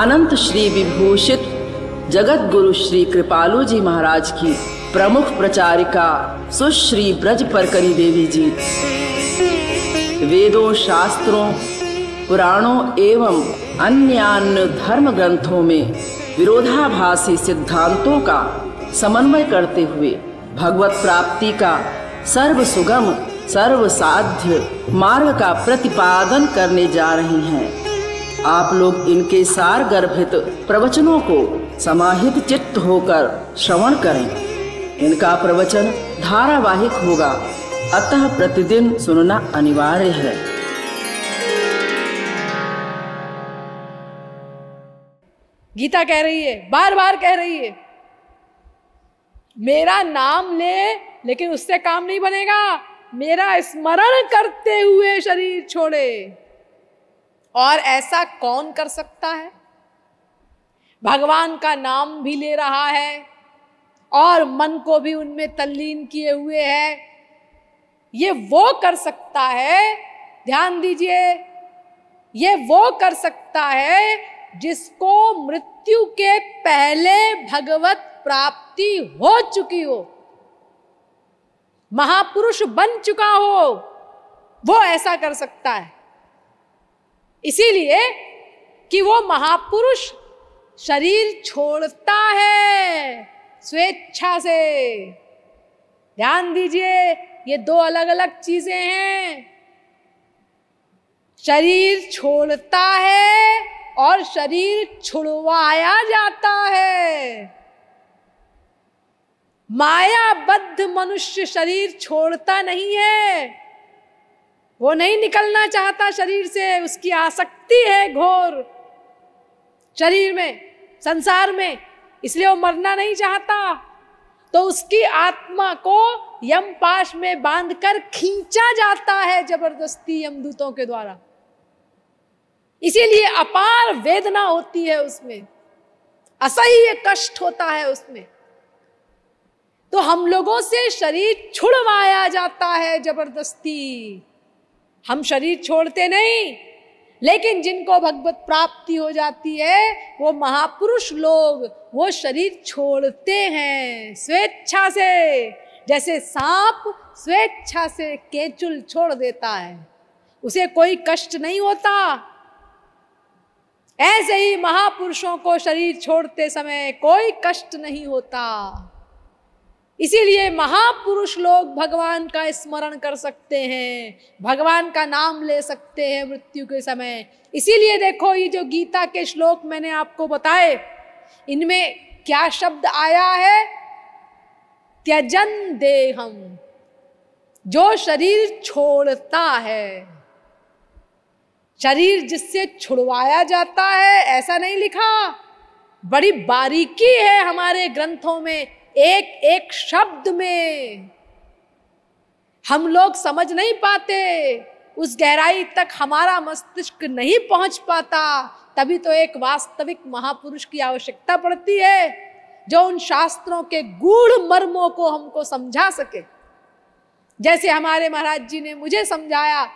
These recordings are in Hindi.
अनंत श्री विभूषित जगत गुरु श्री कृपालु जी महाराज की प्रमुख प्रचारिका सुश्री ब्रज परकरी देवी जी वेदों, शास्त्रों, पुराणों एवं अन्य धर्म ग्रंथों में विरोधाभासी सिद्धांतों का समन्वय करते हुए भगवत प्राप्ति का सर्व सुगम सर्व साध्य मार्ग का प्रतिपादन करने जा रही हैं। आप लोग इनके सार गर्भित प्रवचनों को समाहित चित्त होकर श्रवण करें। इनका प्रवचन धारावाहिक होगा, अतः प्रतिदिन सुनना अनिवार्य है। गीता कह रही है, बार बार कह रही है, मेरा नाम ले, लेकिन उससे काम नहीं बनेगा। मेरा स्मरण करते हुए शरीर छोड़े। और ऐसा कौन कर सकता है? भगवान का नाम भी ले रहा है और मन को भी उनमें तल्लीन किए हुए है। ये वो कर सकता है, ध्यान दीजिए, ये वो कर सकता है जिसको मृत्यु के पहले भगवत प्राप्ति हो चुकी हो, महापुरुष बन चुका हो, वो ऐसा कर सकता है। इसीलिए कि वो महापुरुष शरीर छोड़ता है स्वेच्छा से। ध्यान दीजिए, ये दो अलग अलग चीजें हैं। शरीर छोड़ता है और शरीर छुड़वाया जाता है। मायाबद्ध मनुष्य शरीर छोड़ता नहीं है, वो नहीं निकलना चाहता शरीर से, उसकी आसक्ति है घोर शरीर में, संसार में, इसलिए वो मरना नहीं चाहता। तो उसकी आत्मा को यमपाश में बांधकर खींचा जाता है जबरदस्ती यमदूतों के द्वारा। इसीलिए अपार वेदना होती है उसमें, असह्य कष्ट होता है उसमें। तो हम लोगों से शरीर छुड़वाया जाता है जबरदस्ती। हम शरीर छोड़ते नहीं, लेकिन जिनको भगवत प्राप्ति हो जाती है वो महापुरुष लोग वो शरीर छोड़ते हैं स्वेच्छा से। जैसे सांप स्वेच्छा से केंचुल छोड़ देता है, उसे कोई कष्ट नहीं होता, ऐसे ही महापुरुषों को शरीर छोड़ते समय कोई कष्ट नहीं होता। इसीलिए महापुरुष लोग भगवान का स्मरण कर सकते हैं, भगवान का नाम ले सकते हैं मृत्यु के समय। इसीलिए देखो, ये जो गीता के श्लोक मैंने आपको बताए, इनमें क्या शब्द आया है? त्यजन देहम, जो शरीर छोड़ता है। शरीर जिससे छुड़वाया जाता है ऐसा नहीं लिखा, बड़ी बारीकी है हमारे ग्रंथों में, एक एक शब्द में। हम लोग समझ नहीं पाते, उस गहराई तक हमारा मस्तिष्क नहीं पहुंच पाता। तभी तो एक वास्तविक महापुरुष की आवश्यकता पड़ती है, जो उन शास्त्रों के गूढ़ मर्मों को हमको समझा सके। जैसे हमारे महाराज जी ने मुझे समझाया,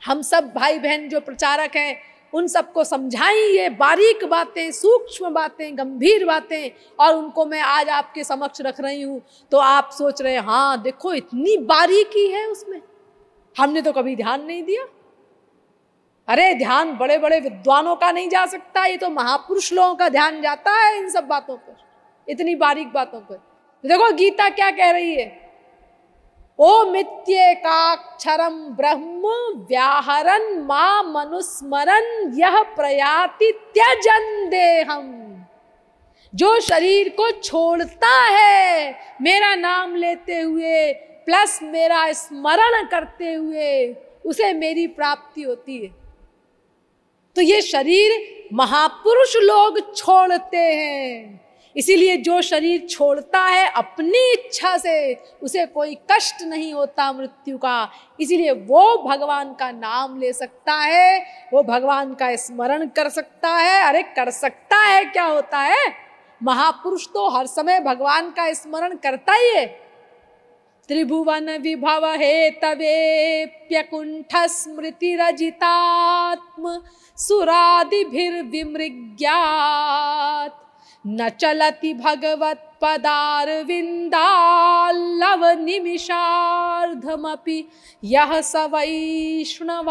हम सब भाई बहन जो प्रचारक हैं उन सबको समझाई ये बारीक बातें, सूक्ष्म बातें, गंभीर बातें, और उनको मैं आज आपके समक्ष रख रही हूं। तो आप सोच रहे हैं, हाँ देखो इतनी बारीकी है उसमें, हमने तो कभी ध्यान नहीं दिया। अरे ध्यान बड़े बड़े विद्वानों का नहीं जा सकता, ये तो महापुरुष लोगों का ध्यान जाता है इन सब बातों पर, इतनी बारीक बातों पर। तो देखो गीता क्या कह रही है, ओमित्येकाक्षरं ब्रह्म व्याहरन् मां मनुस्मरन् यह प्रयाति त्यजन् देहम्। जो शरीर को छोड़ता है मेरा नाम लेते हुए प्लस मेरा स्मरण करते हुए, उसे मेरी प्राप्ति होती है। तो ये शरीर महापुरुष लोग छोड़ते हैं। इसीलिए जो शरीर छोड़ता है अपनी इच्छा से, उसे कोई कष्ट नहीं होता मृत्यु का। इसीलिए वो भगवान का नाम ले सकता है, वो भगवान का स्मरण कर सकता है। अरे कर सकता है, क्या होता है, महापुरुष तो हर समय भगवान का स्मरण करता ही है। त्रिभुवन विभव हेतवेप्यकुंठ स्मृति रजितात्म सुरादिभिर्विमृग्यात् न चलति भगवत पदारविंदाल्लव निमिषार्धमपि यह स वैष्णवाग्र्यः।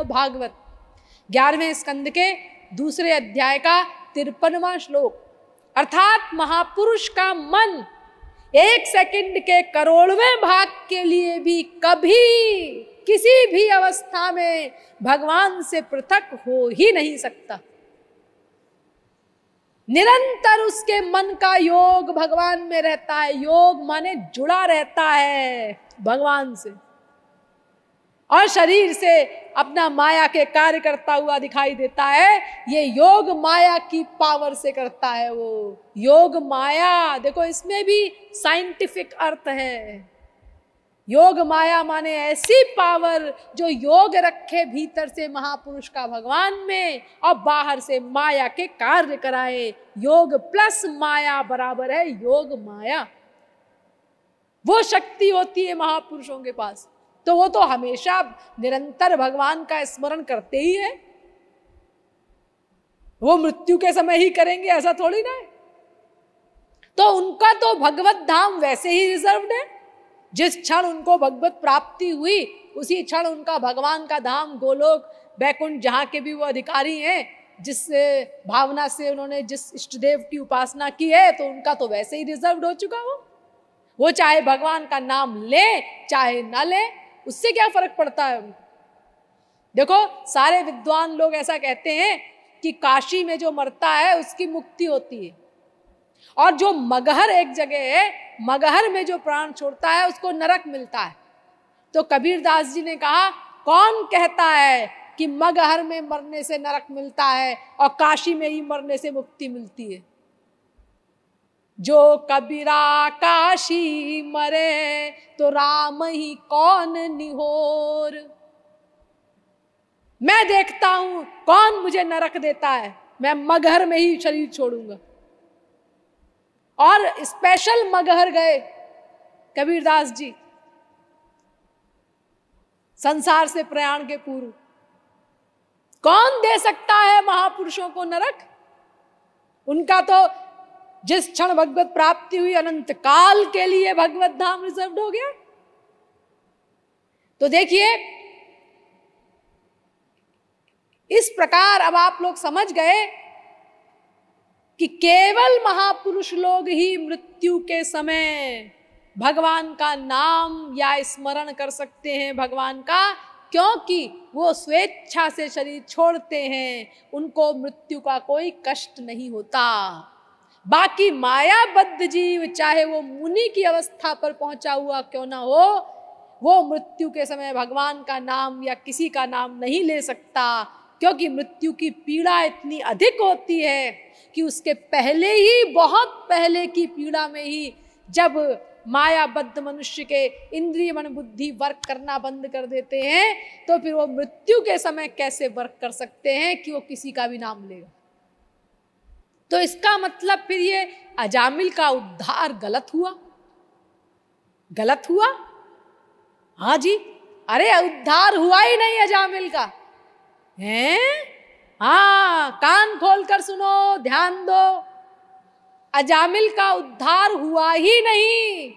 भागवत 11वें स्कंद के दूसरे अध्याय का 53वां श्लोक। अर्थात महापुरुष का मन 1 सेकंड के करोड़वें भाग के लिए भी कभी किसी भी अवस्था में भगवान से पृथक हो ही नहीं सकता। निरंतर उसके मन का योग भगवान में रहता है। योग माने जुड़ा रहता है भगवान से, और शरीर से अपना माया के कार्य करता हुआ दिखाई देता है। ये योग माया की पावर से करता है। वो योग माया, देखो इसमें भी साइंटिफिक अर्थ है। योग माया माने ऐसी पावर जो योग रखे भीतर से महापुरुष का भगवान में और बाहर से माया के कार्य कराए। योग प्लस माया बराबर है योग माया। वो शक्ति होती है महापुरुषों के पास, तो वो तो हमेशा निरंतर भगवान का स्मरण करते ही है। वो मृत्यु के समय ही करेंगे ऐसा थोड़ी ना है। तो उनका तो भगवत धाम वैसे ही रिजर्व्ड है। जिस क्षण उनको भगवत प्राप्ति हुई उसी क्षण उनका भगवान का धाम गोलोक बैकुंठ, जहाँ के भी वो अधिकारी हैं, जिस भावना से उन्होंने जिस इष्ट देव की उपासना की है, तो उनका तो वैसे ही रिजर्व्ड हो चुका। वो चाहे भगवान का नाम ले चाहे ना ले, उससे क्या फर्क पड़ता है उनको। देखो सारे विद्वान लोग ऐसा कहते हैं कि काशी में जो मरता है उसकी मुक्ति होती है, और जो मगहर एक जगह है, मगहर में जो प्राण छोड़ता है उसको नरक मिलता है। तो कबीरदास जी ने कहा, कौन कहता है कि मगहर में मरने से नरक मिलता है और काशी में ही मरने से मुक्ति मिलती है। जो कबीरा काशी मरे तो राम ही कौन निहोर। मैं देखता हूं कौन मुझे नरक देता है, मैं मगहर में ही शरीर छोड़ूंगा। और स्पेशल मगहर गए कबीरदास जी संसार से प्रयाण के पूर्व। कौन दे सकता है महापुरुषों को नरक। उनका तो जिस क्षण भगवत प्राप्ति हुई अनंत काल के लिए भगवत धाम रिजर्व हो गया। तो देखिए इस प्रकार अब आप लोग समझ गए कि केवल महापुरुष लोग ही मृत्यु के समय भगवान का नाम या स्मरण कर सकते हैं भगवान का, क्योंकि वो स्वेच्छा से शरीर छोड़ते हैं, उनको मृत्यु का कोई कष्ट नहीं होता। बाकी मायाबद्ध जीव चाहे वो मुनि की अवस्था पर पहुंचा हुआ क्यों ना हो, वो मृत्यु के समय भगवान का नाम या किसी का नाम नहीं ले सकता, क्योंकि मृत्यु की पीड़ा इतनी अधिक होती है कि उसके पहले ही, बहुत पहले की पीड़ा में ही जब मायाबद्ध मनुष्य के इंद्रिय मन बुद्धि वर्क करना बंद कर देते हैं, तो फिर वो मृत्यु के समय कैसे वर्क कर सकते हैं कि वो किसी का भी नाम लेगा। तो इसका मतलब फिर ये अजामिल का उद्धार गलत हुआ। गलत हुआ? हाँ जी, अरे उद्धार हुआ ही नहीं अजामिल का है। हाँ, कान खोलकर सुनो, ध्यान दो, अजामिल का उद्धार हुआ ही नहीं।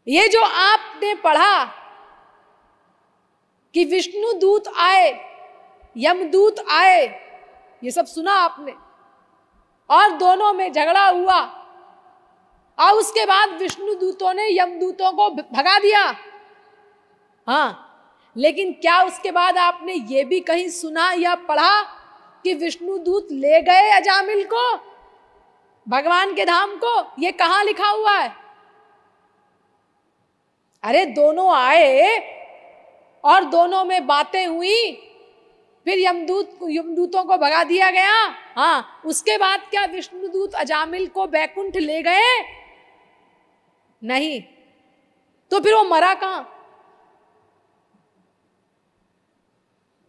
ये जो आपने पढ़ा कि विष्णु दूत आए, यमदूत आए, ये सब सुना आपने, और दोनों में झगड़ा हुआ, और उसके बाद विष्णु दूतों ने यमदूतों को भगा दिया। हाँ, लेकिन क्या उसके बाद आपने ये भी कहीं सुना या पढ़ा कि विष्णु दूत ले गए अजामिल को भगवान के धाम को? ये कहाँ लिखा हुआ है? अरे दोनों आए और दोनों में बातें हुई, फिर यमदूतों को भगा दिया गया। हाँ, उसके बाद क्या विष्णुदूत अजामिल को बैकुंठ ले गए? नहीं। तो फिर वो मरा कहाँ?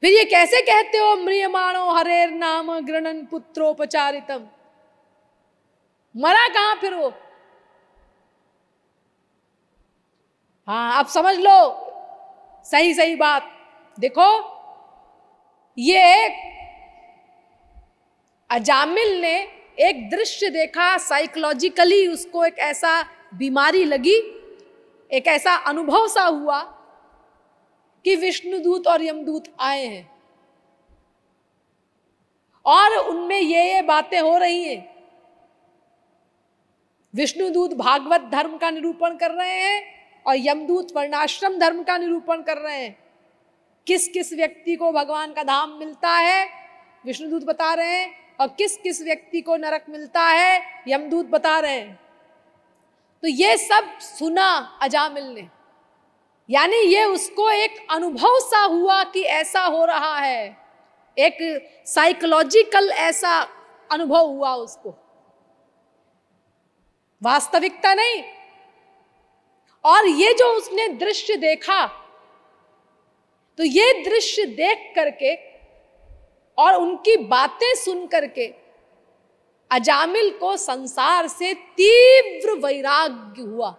फिर ये कैसे कहते हो म्रियमाणो हरेर नाम गृणन पुत्रोपचारितम? मरा कहाँ फिर वो? हाँ, अब समझ लो, सही सही बात। देखो, ये अजामिल ने एक दृश्य देखा, साइकोलॉजिकली उसको एक ऐसा बीमारी लगी, एक ऐसा अनुभव सा हुआ कि विष्णुदूत और यमदूत आए हैं और उनमें ये बातें हो रही हैं। विष्णुदूत भागवत धर्म का निरूपण कर रहे हैं और यमदूत वर्णाश्रम धर्म का निरूपण कर रहे हैं। किस किस व्यक्ति को भगवान का धाम मिलता है विष्णुदूत बता रहे हैं, और किस किस व्यक्ति को नरक मिलता है यमदूत बता रहे हैं। तो ये सब सुना अजामिल ने, यानी ये उसको एक अनुभव सा हुआ कि ऐसा हो रहा है, एक साइकोलॉजिकल ऐसा अनुभव हुआ उसको, वास्तविकता नहीं। और ये जो उसने दृश्य देखा, तो ये दृश्य देख करके और उनकी बातें सुन करके अजामिल को संसार से तीव्र वैराग्य हुआ।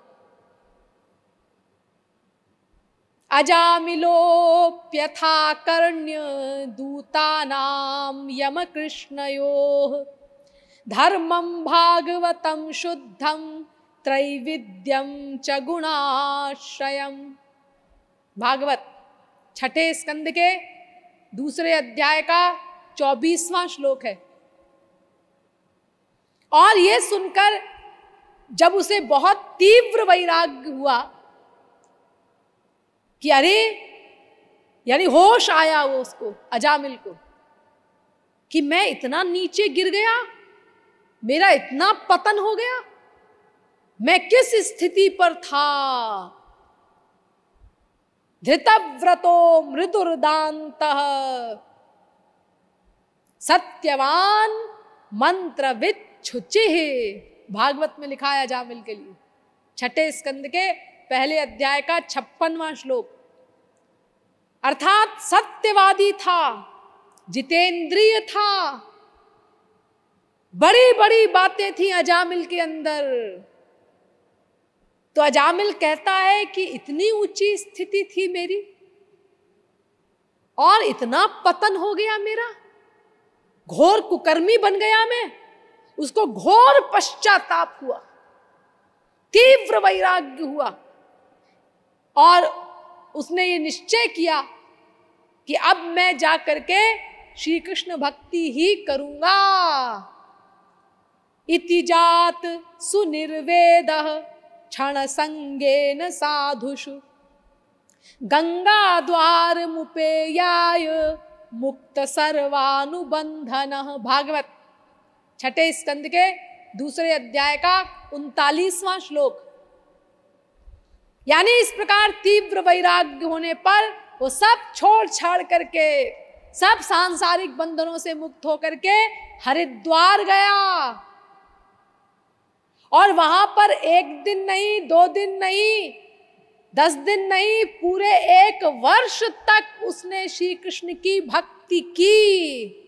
अजामिलोप्यथा कर्ण्य दूतानां यम कृष्णयोः धर्मं भागवतं शुद्धं त्रैविध्यं च गुणाश्रयम्। भागवत छठे स्कंद के दूसरे अध्याय का 24वां श्लोक है। और ये सुनकर जब उसे बहुत तीव्र वैराग्य हुआ कि अरे, यानी होश आया वो उसको, अजामिल को, कि मैं इतना नीचे गिर गया, मेरा इतना पतन हो गया, मैं किस स्थिति पर था। धृतव्रतो मृदुर्दान्तः सत्यवान मंत्रविच्छुचिः। भागवत में लिखा है अजामिल के लिए, छठे स्कंद के पहले अध्याय का 56वां श्लोक। अर्थात सत्यवादी था, जितेंद्रिय था, बड़ी बड़ी बातें थी अजामिल के अंदर। तो अजामिल कहता है कि इतनी ऊंची स्थिति थी मेरी और इतना पतन हो गया मेरा, घोर कुकर्मी बन गया मैं। उसको घोर पश्चाताप हुआ, तीव्र वैराग्य हुआ और उसने ये निश्चय किया कि अब मैं जा करके श्री कृष्ण भक्ति ही करूंगा। इति जात सुनिर्वेदः क्षण संगेन साधुषु गंगा द्वार मुपेयाय मुक्त सर्वानुबंधनः। भागवत छठे स्कंद के दूसरे अध्याय का 39वां श्लोक। यानी इस प्रकार तीव्र वैराग्य होने पर वो सब छोड़ छाड़ करके, सब सांसारिक बंधनों से मुक्त होकर के हरिद्वार गया। और वहां पर 1 दिन नहीं, 2 दिन नहीं, 10 दिन नहीं, पूरे 1 वर्ष तक उसने श्री कृष्ण की भक्ति की।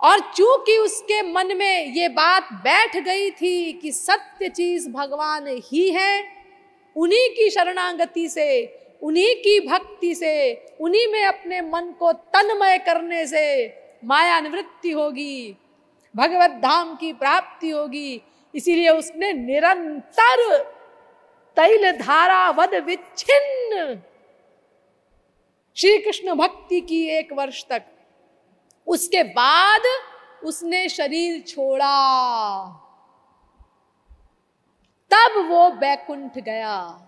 और चूंकि उसके मन में ये बात बैठ गई थी कि सत्य चीज भगवान ही है, उन्हीं की शरणागति से, उन्हीं की भक्ति से, उन्हीं में अपने मन को तन्मय करने से माया निवृत्ति होगी, भगवत धाम की प्राप्ति होगी। इसीलिए उसने निरंतर तैल धारा वद विच्छिन्न श्री कृष्ण भक्ति की 1 वर्ष तक। उसके बाद उसने शरीर छोड़ा, तब वो बैकुंठ गया।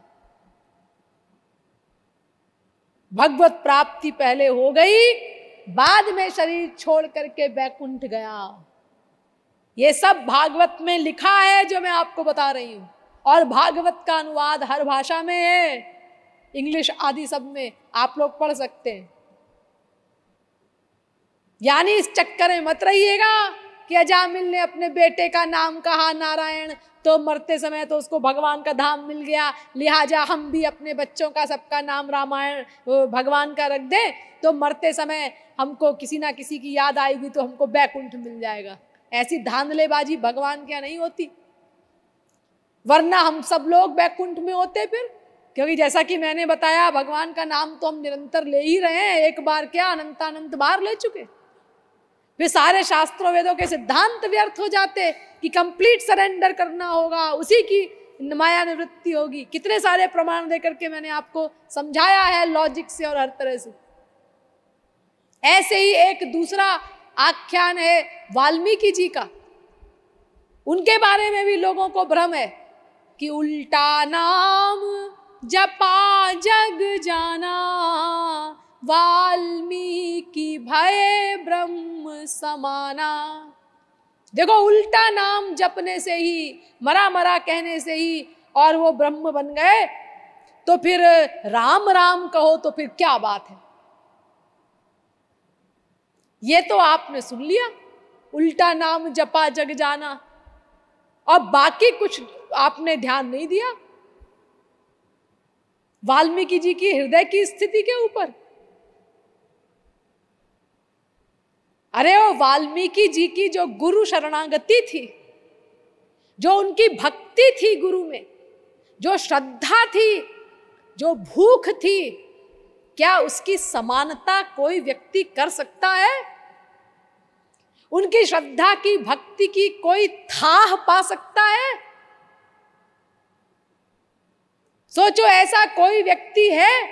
भगवत प्राप्ति पहले हो गई, बाद में शरीर छोड़ करके बैकुंठ गया। ये सब भागवत में लिखा है जो मैं आपको बता रही हूं। और भागवत का अनुवाद हर भाषा में है, इंग्लिश आदि सब में, आप लोग पढ़ सकते हैं। यानी इस चक्कर में मत रहिएगा कि अजामिल ने अपने बेटे का नाम कहा नारायण, तो मरते समय तो उसको भगवान का धाम मिल गया, लिहाजा हम भी अपने बच्चों का सबका नाम रामायण भगवान का रख दें, तो मरते समय हमको किसी ना किसी की याद आएगी तो हमको बैकुंठ मिल जाएगा। ऐसी धांधलेबाजी भगवान क्या नहीं होती। वरना हम सब लोग वैकुंठ में होते फिर। क्योंकि जैसा कि मैंने बताया, भगवान का नाम तो हम निरंतर ले ही रहे हैं, एक बार क्या अनंत बार ले चुके। फिर सारे शास्त्रों वेदों के सिद्धांत व्यर्थ हो जाते कि कंप्लीट सरेंडर करना होगा, उसी की माया निवृत्ति होगी। कितने सारे प्रमाण देकर के मैंने आपको समझाया है लॉजिक से और हर तरह से। ऐसे ही एक दूसरा आख्यान है वाल्मीकि जी का, उनके बारे में भी लोगों को भ्रम है कि उल्टा नाम जपा जग जाना, वाल्मीकि भय ब्रह्म समाना। देखो, उल्टा नाम जपने से ही, मरा मरा कहने से ही और वो ब्रह्म बन गए, तो फिर राम राम कहो तो फिर क्या बात है। ये तो आपने सुन लिया, उल्टा नाम जपा जग जाना, और बाकी कुछ आपने ध्यान नहीं दिया वाल्मीकि जी की हृदय की स्थिति के ऊपर। अरे वो वाल्मीकि जी की जो गुरु शरणागति थी, जो उनकी भक्ति थी गुरु में, जो श्रद्धा थी, जो भूख थी, क्या उसकी समानता कोई व्यक्ति कर सकता है? उनकी श्रद्धा की, भक्ति की कोई थाह पा सकता है? सोचो, ऐसा कोई व्यक्ति है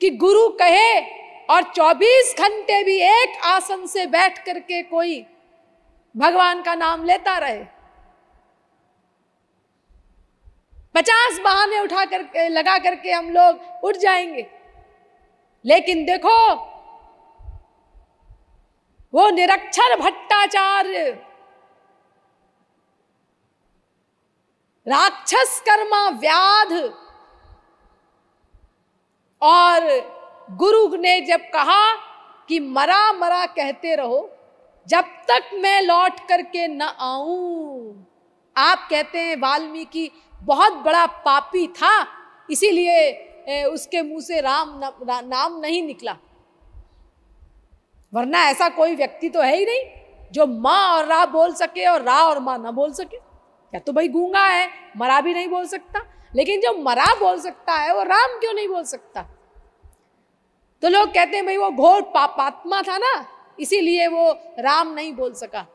कि गुरु कहे और 24 घंटे भी एक आसन से बैठ करके कोई भगवान का नाम लेता रहे? 50 बहाने उठा करके लगा करके हम लोग उठ जाएंगे। लेकिन देखो, वो निरक्षर भट्टाचार्य राक्षस कर्मा व्याध, और गुरु ने जब कहा कि मरा मरा कहते रहो जब तक मैं लौट करके न आऊं। आप कहते हैं वाल्मीकि बहुत बड़ा पापी था, इसीलिए उसके मुंह से राम नाम नहीं निकला, वरना ऐसा कोई व्यक्ति तो है ही नहीं जो माँ और रा बोल सके और रा और माँ ना बोल सके। या तो भाई गूंगा है, मरा भी नहीं बोल सकता, लेकिन जो मरा बोल सकता है वो राम क्यों नहीं बोल सकता? तो लोग कहते हैं भाई वो घोर पापात्मा था ना, इसीलिए वो राम नहीं बोल सका।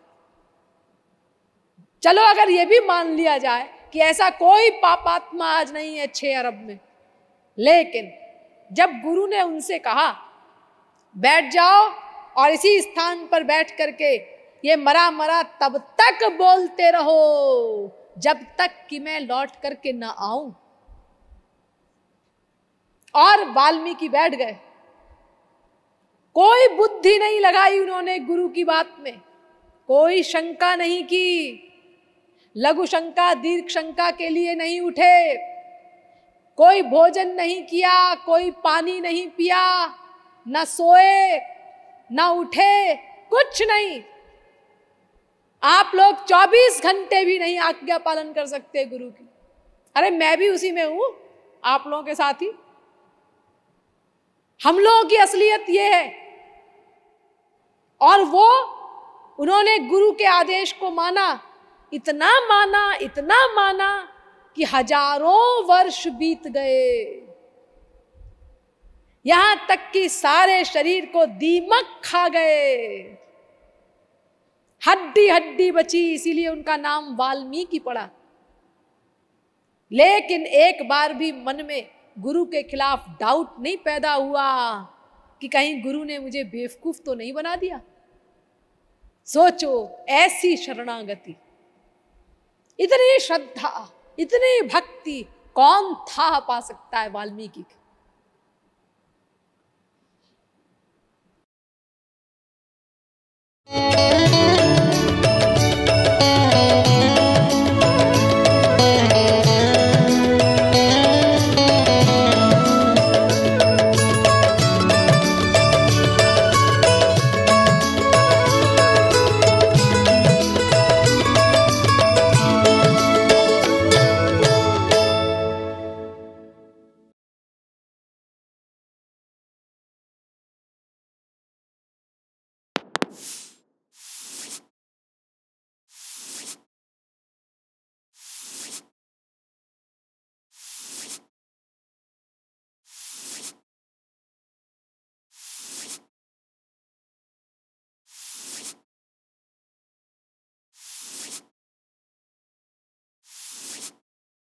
चलो, अगर ये भी मान लिया जाए कि ऐसा कोई पापात्मा आज नहीं है 6 अरब में, लेकिन जब गुरु ने उनसे कहा बैठ जाओ और इसी स्थान पर बैठ करके ये मरा मरा तब तक बोलते रहो जब तक कि मैं लौट करके ना आऊं, और वाल्मीकि बैठ गए। कोई बुद्धि नहीं लगाई उन्होंने गुरु की बात में, कोई शंका नहीं की, लघु शंका दीर्घ शंका के लिए नहीं उठे, कोई भोजन नहीं किया, कोई पानी नहीं पिया, न सोए न उठे, कुछ नहीं। आप लोग 24 घंटे भी नहीं आज्ञा पालन कर सकते गुरु की। अरे मैं भी उसी में हूं, आप लोगों के साथ ही। हम लोगों की असलियत ये है, और वो उन्होंने गुरु के आदेश को माना, इतना माना कि हजारों वर्ष बीत गए, यहां तक कि सारे शरीर को दीमक खा गए, हड्डी हड्डी बची, इसीलिए उनका नाम वाल्मीकि पड़ा। लेकिन एक बार भी मन में गुरु के खिलाफ डाउट नहीं पैदा हुआ कि कहीं गुरु ने मुझे बेवकूफ तो नहीं बना दिया। सोचो, ऐसी शरणागति, इतनी श्रद्धा, इतनी भक्ति कौन था पा सकता है वाल्मीकि की?